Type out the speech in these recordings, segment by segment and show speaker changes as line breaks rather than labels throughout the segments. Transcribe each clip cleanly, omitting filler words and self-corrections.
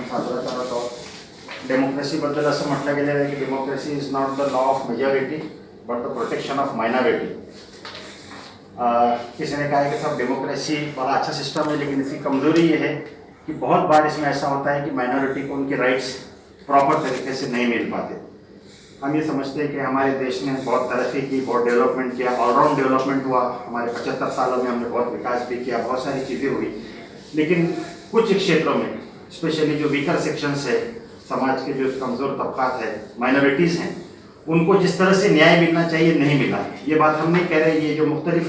साजरा करत आहोत। डेमोक्रेसीबद्दल असं म्हटलं गेलेलं आहे की democracy is not the law of majority but the protection of minority. किसी ने कहा है कि सब डेमोक्रेसी बड़ा अच्छा सिस्टम है, लेकिन इसकी कमजोरी ये है कि बहुत बार इसमें ऐसा होता है कि माइनॉरिटी को उनके राइट्स प्रॉपर तरीके से नहीं मिल पाते। हम ये समझते हैं कि हमारे देश ने बहुत तरक्की की, बहुत डेवलपमेंट किया, ऑलराउंड डेवलपमेंट हुआ। हमारे 75 सालों में हमने बहुत विकास भी किया, बहुत सारी चीज़ें हुई, लेकिन कुछ क्षेत्रों में स्पेशली जो वीकर सेक्शंस है, समाज के जो कमज़ोर तबकात है, माइनॉरिटीज़ हैं, उनको जिस तरह से न्याय मिलना चाहिए नहीं मिला। ये बात हम नहीं कह रहे, ये जो मुख्तलिफ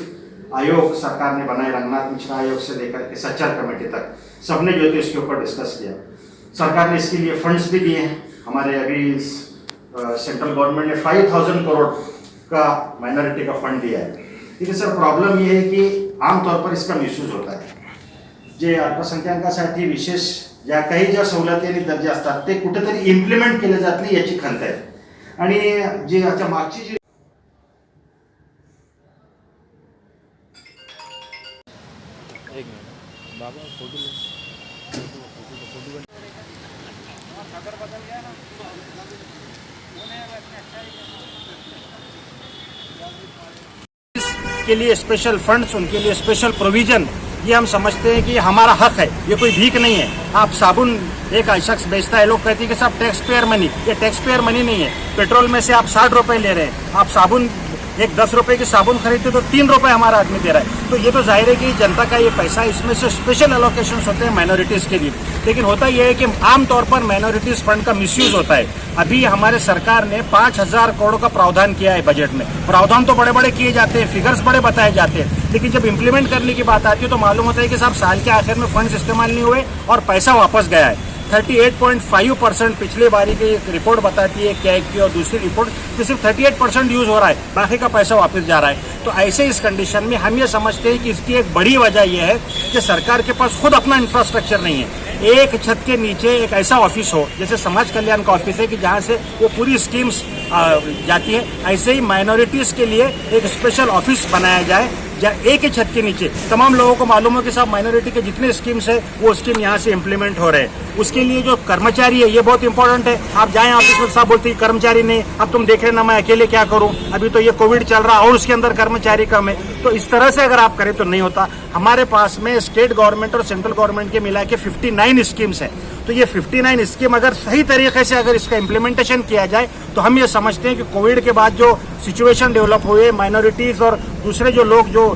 आयोग सरकार ने बनाए, रंगनाथ मिश्रा आयोग से लेकर के सच्चर कमेटी तक, सबने जो है इसके ऊपर डिस्कस किया। सरकार ने इसके लिए फंड्स भी दिए हैं। हमारे अभी सेंट्रल गवर्नमेंट ने 5000 करोड़ का माइनॉरिटी का फंड दिया है। लेकिन सर प्रॉब्लम ये है कि आमतौर पर इसका मिसयूज होता है। जे अल्पसंख्याकांसाठी विशेष ज्या काही ज्या सवलती आणि दर्जा असतात ते कुठेतरी इम्प्लिमेंट केले जात नाही, याची खंत आहे। आणि जे आता मागची जी
एक मिनिट बाबा फोटो
के लिए स्पेशल फंड्स, उनके लिए स्पेशल प्रोविजन, ये हम समझते हैं कि हमारा हक है, ये कोई भीख नहीं है। आप साबुन एक शख्स बेचता है, लोग कहते हैं कि साहब टैक्स पेयर मनी, ये टैक्स पेयर मनी नहीं है। पेट्रोल में से आप 60 रुपए ले रहे हैं, आप साबुन एक 10 रुपए की साबुन खरीदते तो 3 रुपए हमारा आदमी दे रहा है। तो ये तो जाहिर है कि जनता का ये पैसा, इसमें से स्पेशल एलोकेशन होते हैं माइनॉरिटीज के लिए। लेकिन होता यह है कि आमतौर पर माइनॉरिटीज फंड का मिसयूज होता है। अभी हमारे सरकार ने 5000 करोड़ का प्रावधान किया है बजट में। प्रावधान तो बड़े बड़े किए जाते हैं, फिगर्स बड़े बताए जाते हैं, लेकिन जब इम्प्लीमेंट करने की बात आती है तो मालूम होता है कि साहब साल के आखिर में फंड्स इस्तेमाल नहीं हुए और पैसा वापस गया है। 38.5% पिछले बारी की एक रिपोर्ट बताती है कैग की, और दूसरी रिपोर्ट कि सिर्फ 38% यूज हो रहा है, बाकी का पैसा वापस जा रहा है। तो ऐसे इस कंडीशन में हम ये समझते हैं कि इसकी एक बड़ी वजह यह है कि सरकार के पास खुद अपना इंफ्रास्ट्रक्चर नहीं है। एक छत के नीचे एक ऐसा ऑफिस हो, जैसे समाज कल्याण का ऑफिस है कि जहाँ से वो पूरी स्कीम्स जाती है, ऐसे ही माइनॉरिटीज के लिए एक स्पेशल ऑफिस बनाया जाए, या एक ही छत के नीचे तमाम लोगों को मालूम हो कि साहब माइनॉरिटी के जितने स्कीम्स है वो स्कीम यहाँ से इम्प्लीमेंट हो रहे हैं। उसके लिए जो कर्मचारी है ये बहुत इंपॉर्टेंट है। आप जाएं ऑफिस में, साहब बोलते हैं कर्मचारी नहीं, अब तुम देख रहे ना, मैं अकेले क्या करूं, अभी तो ये कोविड चल रहा और उसके अंदर कर्मचारी कम है। तो इस तरह से अगर आप करें तो नहीं होता। हमारे पास में स्टेट गवर्नमेंट और सेंट्रल गवर्नमेंट के मिला के 59 स्कीम्स है। तो ये 59 स्कीम अगर सही तरीके से अगर इसका इम्प्लीमेंटेशन किया जाए तो हम ये समझते हैं कि कोविड के बाद जो सिचुएशन डेवलप हुए, माइनॉरिटीज और दूसरे जो लोग जो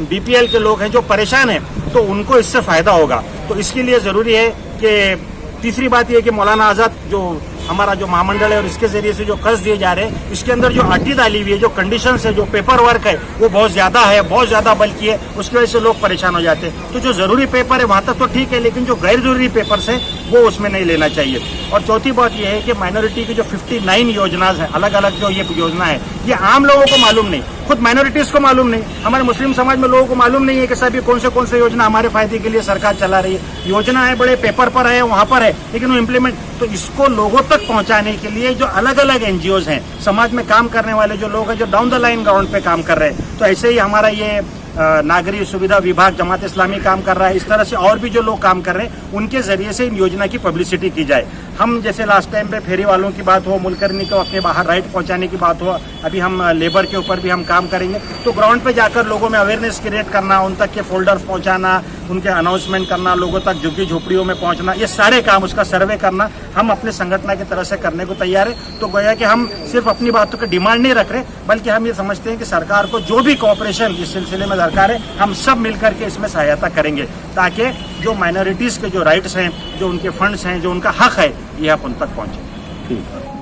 बीपीएल के लोग हैं जो परेशान हैं, तो उनको इससे फायदा होगा। तो इसके लिए जरूरी है कि तीसरी बात यह कि मौलाना आज़ाद जो हमारा जो महामंडल है और इसके जरिए से जो कर्ज दिए जा रहे हैं, इसके अंदर जो अड्डी डाली हुई है, जो कंडीशंस है, जो पेपर वर्क है, वो बहुत ज्यादा है, बहुत ज्यादा बल्कि है, उसकी वजह से लोग परेशान हो जाते हैं। तो जो जरूरी पेपर है वहां तक तो ठीक है, लेकिन जो गैर जरूरी पेपर्स है वो उसमें नहीं लेना चाहिए। और चौथी बात यह है कि माइनॉरिटी की जो 59 योजनाएं हैं, अलग अलग जो ये योजना है, ये आम लोगों को मालूम नहीं, खुद माइनॉरिटीज को मालूम नहीं, हमारे मुस्लिम समाज में लोगों को मालूम नहीं है कि साहब ये कौन से योजना हमारे फायदे के लिए सरकार चला रही है। योजना है, बड़े पेपर पर है, वहां पर है, लेकिन वो इम्प्लीमेंट, तो इसको लोगों तक पहुंचाने के लिए जो अलग अलग एनजीओज हैं, समाज में काम करने वाले जो लोग हैं, जो डाउन द लाइन ग्राउंड पे काम कर रहे हैं, तो ऐसे ही हमारा ये नागरिक सुविधा विभाग, जमात इस्लामी काम कर रहा है। इस तरह से और भी जो लोग काम कर रहे हैं, उनके जरिए से इन योजना की पब्लिसिटी की जाए। हम जैसे लास्ट टाइम पे फेरी वालों की बात हो, मुलकरनी को अपने बाहर राइट पहुंचाने की बात हो, अभी हम लेबर के ऊपर भी हम काम करेंगे। तो ग्राउंड पे जाकर लोगों में अवेयरनेस क्रिएट करना, उन तक के फोल्डर्स पहुंचाना, उनके अनाउंसमेंट करना, लोगों तक झुग्गी झोपड़ियों में पहुंचना, ये सारे काम, उसका सर्वे करना हम अपने संगठन की तरफ से करने को तैयार है। तो गोया कि हम सिर्फ अपनी बातों की डिमांड नहीं रख रहे, बल्कि हम ये समझते हैं कि सरकार को जो भी कोऑपरेशन इस सिलसिले में दरकार है, हम सब मिलकर के इसमें सहायता करेंगे, ताकि जो माइनॉरिटीज के जो राइट्स हैं, जो उनके फंड्स हैं, जो उनका हक है, ये आप उन तक पहुंचे। ठीक है।